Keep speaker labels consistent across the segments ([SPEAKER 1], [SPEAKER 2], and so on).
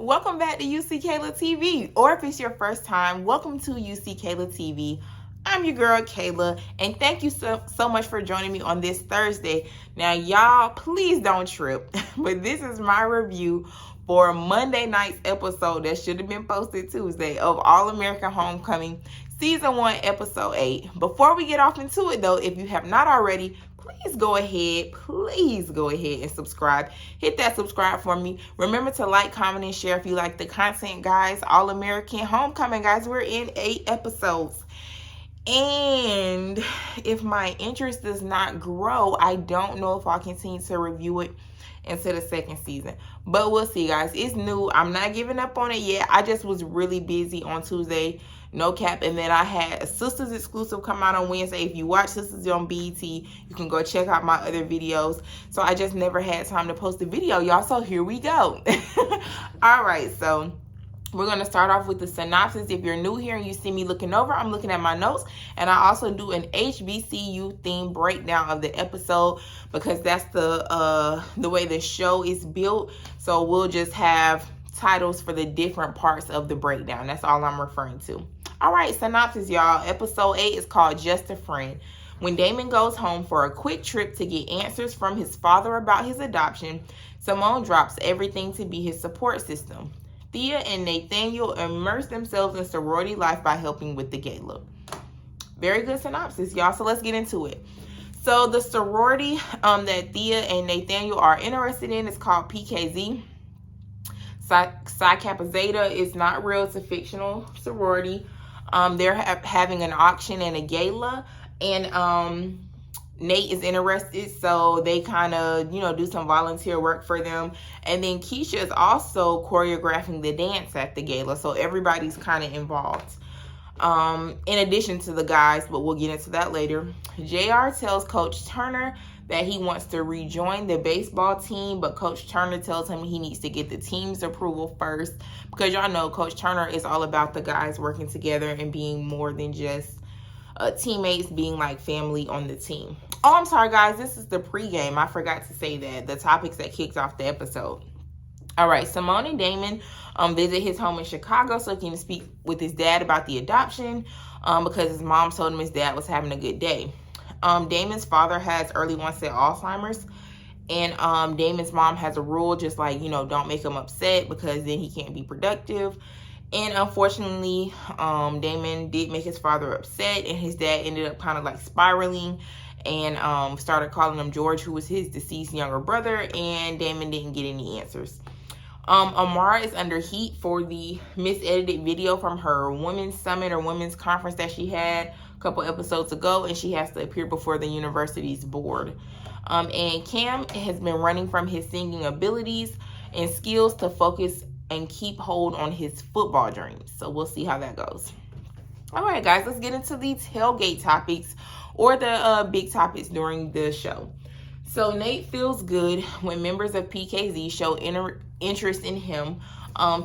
[SPEAKER 1] welcome back to UC Kayla TV. Or if it's your first time, welcome to UC Kayla TV. I'm your girl Kayla, and thank you so much for joining me on this Thursday. Now, y'all, please don't trip, but this is my review for Monday night's episode that should have been posted Tuesday of All American Homecoming Season 1, Episode 8. Before we get off into it, though, if you have not already, please go ahead and subscribe. Hit that subscribe for me. Remember to like, comment, and share if you like the content, guys. All American Homecoming, guys. We're in 8 episodes. And if my interest does not grow, I don't know if I'll continue to review it into the second season. But we'll see, guys. It's new. I'm not giving up on it yet. I just was really busy on Tuesday. No cap. And then I had a Sisters exclusive come out on Wednesday. If you watch Sisters on BET, you can go check out my other videos. So I just never had time to post a video, y'all. So here we go. All right. So we're going to start off with the synopsis. If you're new here and you see me looking over, I'm looking at my notes. And I also do an HBCU theme breakdown of the episode because that's the way the show is built. So we'll just have titles for the different parts of the breakdown. That's all I'm referring to. All right, synopsis, y'all. Episode 8 is called Just a Friend. When Damon goes home for a quick trip to get answers from his father about his adoption, Simone drops everything to be his support system. Thea and Nathaniel immerse themselves in sorority life by helping with the gala. Very good synopsis, y'all. So let's get into it. So the sorority that Thea and Nathaniel are interested in is called PKZ. Psi Kappa Zeta is not real. It's a fictional sorority. They're having an auction and a gala, and Nate is interested, so they kind of, do some volunteer work for them. And then Keisha is also choreographing the dance at the gala, so everybody's kind of involved. In addition to the guys, but we'll get into that later. JR tells Coach Turner that he wants to rejoin the baseball team, but Coach Turner tells him he needs to get the team's approval first, because y'all know Coach Turner is all about the guys working together and being more than just teammates, being like family on the team. Oh, I'm sorry, guys. This is the pregame. I forgot to say that. The topics that kicks off the episode. All right. Simone and Damon visit his home in Chicago so he can speak with his dad about the adoption because his mom told him his dad was having a good day. Damon's father has early onset Alzheimer's, and Damon's mom has a rule, just like, don't make him upset because then he can't be productive. And unfortunately, Damon did make his father upset, and his dad ended up kind of like spiraling and started calling him George, who was his deceased younger brother, and Damon didn't get any answers. Amara is under heat for the misedited video from her women's summit or women's conference that she had a couple episodes ago, and she has to appear before the university's board. And Cam has been running from his singing abilities and skills to focus and keep hold on his football dreams. So we'll see how that goes. All right, guys, let's get into the tailgate topics or the big topics during the show. So Nate feels good when members of PKZ show interest in him.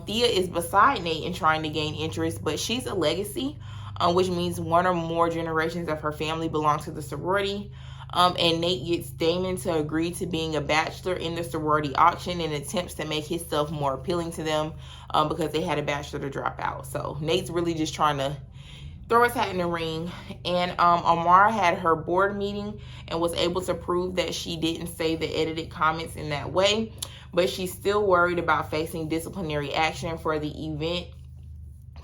[SPEAKER 1] Thea is beside Nate and trying to gain interest, but she's a legacy, which means one or more generations of her family belong to the sorority. And Nate gets Damon to agree to being a bachelor in the sorority auction and attempts to make himself more appealing to them because they had a bachelor to drop out. So Nate's really just trying to throw his hat in the ring. And Amara had her board meeting and was able to prove that she didn't say the edited comments in that way, but she's still worried about facing disciplinary action for the event,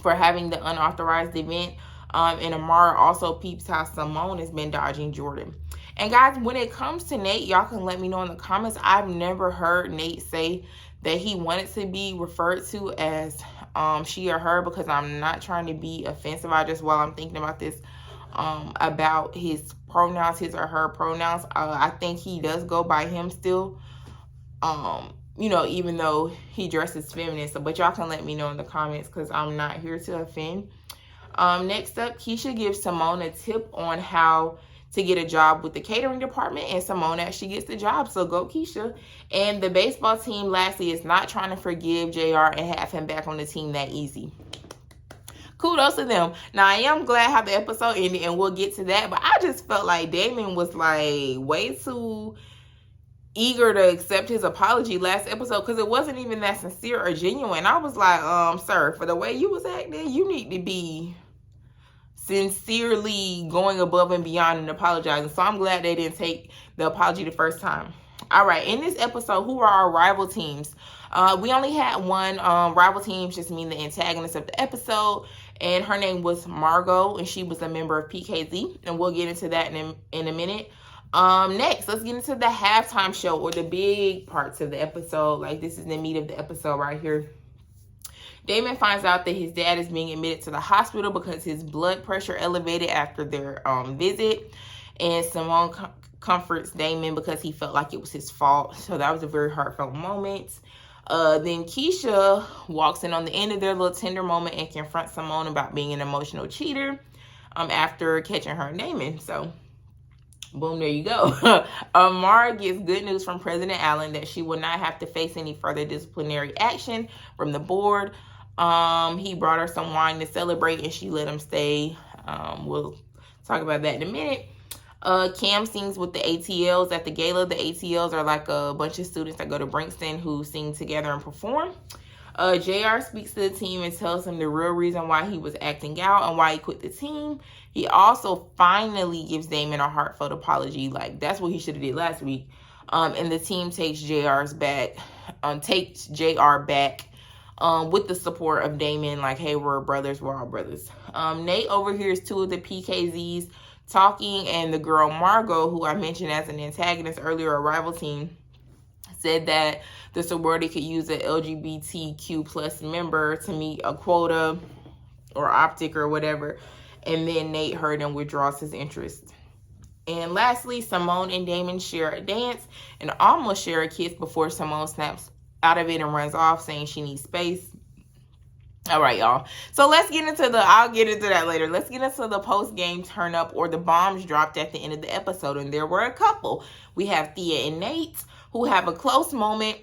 [SPEAKER 1] for having the unauthorized event. And Amara also peeps how Simone has been dodging Jordan. And guys, when it comes to Nate, y'all can let me know in the comments. I've never heard Nate say that he wanted to be referred to as she or her, because I'm not trying to be offensive. While I'm thinking about this, about his pronouns, his or her pronouns, I think he does go by him still, even though he dresses feminine. So, but y'all can let me know in the comments because I'm not here to offend. Next up, Keisha gives Simone a tip on how to get a job with the catering department, and Simone actually gets the job, so go Keisha. And the baseball team, lastly, is not trying to forgive JR and have him back on the team that easy. Kudos to them. Now, I am glad how the episode ended, and we'll get to that, but I just felt like Damon was like way too eager to accept his apology last episode because it wasn't even that sincere or genuine. I was like, sir, for the way you was acting, you need to be sincerely going above and beyond and apologizing. So I'm glad they didn't take the apology the first time. All right, in this episode, who are our rival teams? We only had one. Rival teams just mean the antagonist of the episode, and her name was Margot, and she was a member of PKZ, and we'll get into that in a minute. Next, let's get into the halftime show, or the big parts of the episode. Like, this is the meat of the episode right here. Damon finds out that his dad is being admitted to the hospital because his blood pressure elevated after their visit, and Simone comforts Damon because he felt like it was his fault. So that was a very heartfelt moment. Then Keisha walks in on the end of their little tender moment and confronts Simone about being an emotional cheater after catching her and Damon. So boom, there you go. Amara gets good news from President Allen that she will not have to face any further disciplinary action from the board. He brought her some wine to celebrate, and she let him stay. We'll talk about that in a minute. Cam sings with the ATLs at the gala. The ATLs are like a bunch of students that go to Brinkston who sing together and perform. JR speaks to the team and tells them the real reason why he was acting out and why he quit the team. He also finally gives Damon a heartfelt apology. Like, that's what he should have did last week. And the team takes JR back with the support of Damon. Like, hey, we're brothers, we're all brothers. Nate overhears two of the PKZs talking, and the girl Margot, who I mentioned as an antagonist earlier, a rival team, said that the sorority could use an LGBTQ plus member to meet a quota or optic or whatever. And then Nate heard and withdraws his interest. And lastly, Simone and Damon share a dance and almost share a kiss before Simone snaps out of it and runs off, saying she needs space. All right, y'all. So let's get into I'll get into that later. Let's get into the post-game turn-up, or the bombs dropped at the end of the episode. And there were a couple. We have Thea and Nate, who have a close moment.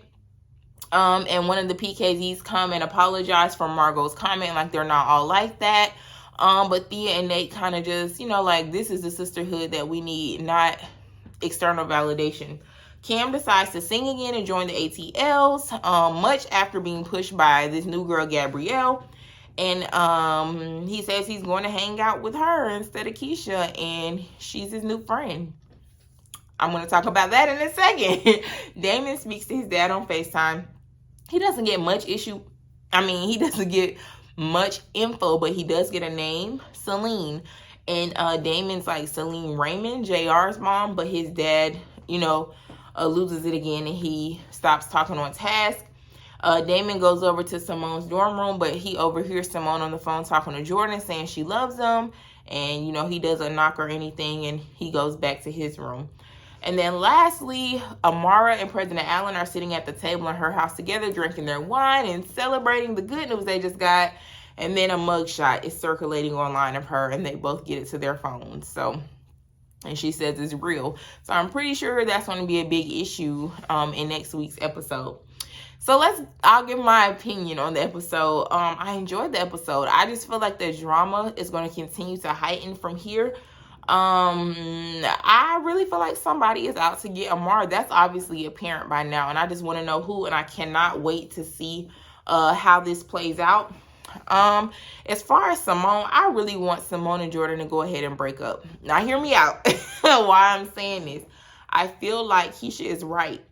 [SPEAKER 1] And one of the PKZs come and apologize for Margot's comment, like they're not all like that. But Thea and Nate kind of just, like, this is the sisterhood that we need, not external validation. Cam decides to sing again and join the ATLs, much after being pushed by this new girl, Gabrielle. And he says he's going to hang out with her instead of Keisha, and she's his new friend. I'm going to talk about that in a second. Damon speaks to his dad on FaceTime. He doesn't get much he doesn't get much info, but he does get a name, Celine. And Damon's like Celine Raymond, JR's mom, but his dad, loses it again, and he stops talking on task. Damon goes over to Simone's dorm room, but he overhears Simone on the phone talking to Jordan, saying she loves him, and he doesn't knock or anything, and he goes back to his room. And then lastly, Amara and President Allen are sitting at the table in her house together, drinking their wine and celebrating the good news they just got. And then a mugshot is circulating online of her, and they both get it to their phones. And she says it's real. So I'm pretty sure that's going to be a big issue in next week's episode. So I'll give my opinion on the episode. I enjoyed the episode. I just feel like the drama is going to continue to heighten from here. I really feel like somebody is out to get Amara. That's obviously apparent by now, and I just want to know who, and I cannot wait to see how this plays out. As far as Simone, I really want Simone and Jordan to go ahead and break up. Now, hear me out why I'm saying this. I feel like Keisha is right.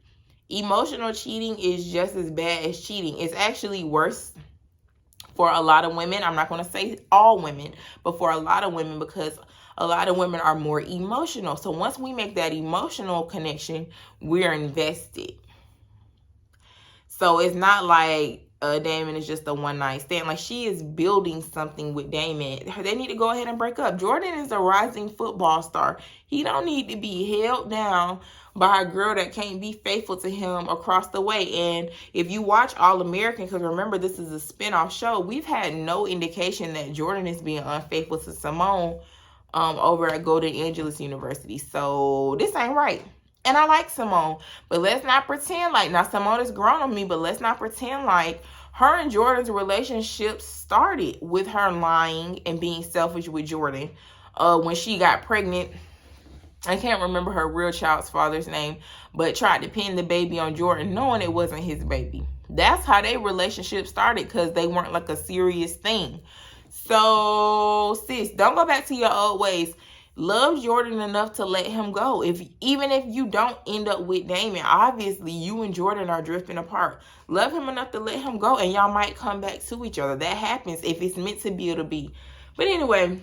[SPEAKER 1] Emotional cheating is just as bad as cheating. It's actually worse for a lot of women. I'm not going to say all women, but for a lot of women, because a lot of women are more emotional. So once we make that emotional connection, we're invested. So it's not like Damon is just a one-night stand. Like, she is building something with Damon. They need to go ahead and break up. Jordan is a rising football star. He don't need to be held down by a girl that can't be faithful to him across the way. And if you watch All American, because remember, this is a spinoff show, we've had no indication that Jordan is being unfaithful to Simone over at Golden Angeles University. So this ain't right. And I like Simone, but let's not pretend like, now Simone has grown on me, but let's not pretend like her and Jordan's relationship started with her lying and being selfish with Jordan when she got pregnant I can't remember her real child's father's name, but tried to pin the baby on Jordan knowing it wasn't his baby. That's how their relationship started, because they weren't like a serious thing. So, sis, don't go back to your old ways. Love Jordan enough to let him go. Even if you don't end up with Damon, obviously you and Jordan are drifting apart. Love him enough to let him go, and y'all might come back to each other. That happens. If it's meant to be, it'll be. But anyway,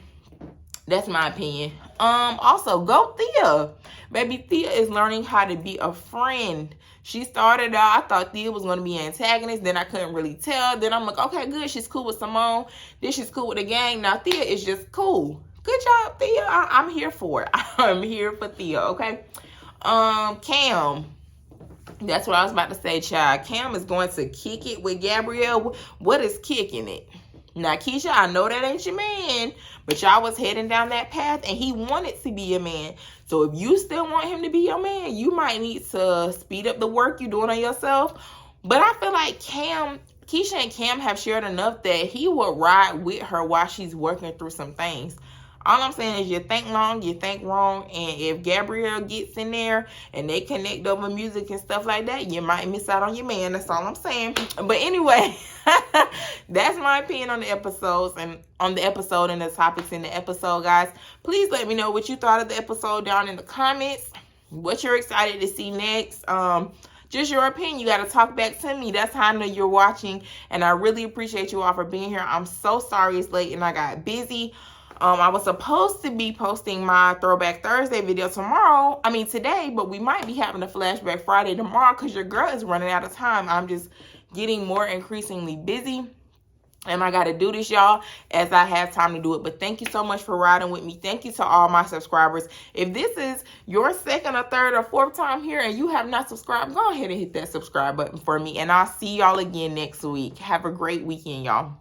[SPEAKER 1] that's my opinion. Also, go Thea. Baby, Thea is learning how to be a friend. She started out, I thought Thea was going to be an antagonist. Then I couldn't really tell. Then I'm like, okay, good. She's cool with Simone. Then she's cool with the gang. Now Thea is just cool. Good job, Thea. I'm here for it. I'm here for Thea, okay? Cam. That's what I was about to say, child. Cam is going to kick it with Gabrielle. What is kicking it? Now, Keisha, I know that ain't your man, but y'all was heading down that path, and he wanted to be your man. So if you still want him to be your man, you might need to speed up the work you're doing on yourself. But I feel like Keisha and Cam have shared enough that he will ride with her while she's working through some things. All I'm saying is you think long, you think wrong. And if Gabrielle gets in there and they connect over music and stuff like that, you might miss out on your man. That's all I'm saying. But anyway, that's my opinion on the episodes and on the episode and the topics in the episode, guys. Please let me know what you thought of the episode down in the comments. What you're excited to see next. Just your opinion. You got to talk back to me. That's how I know you're watching. And I really appreciate you all for being here. I'm so sorry it's late and I got busy. I was supposed to be posting my Throwback Thursday video today, but we might be having a Flashback Friday tomorrow because your girl is running out of time. I'm just getting more increasingly busy, and I got to do this, y'all, as I have time to do it. But thank you so much for riding with me. Thank you to all my subscribers. If this is your second or third or fourth time here and you have not subscribed, go ahead and hit that subscribe button for me, and I'll see y'all again next week. Have a great weekend, y'all.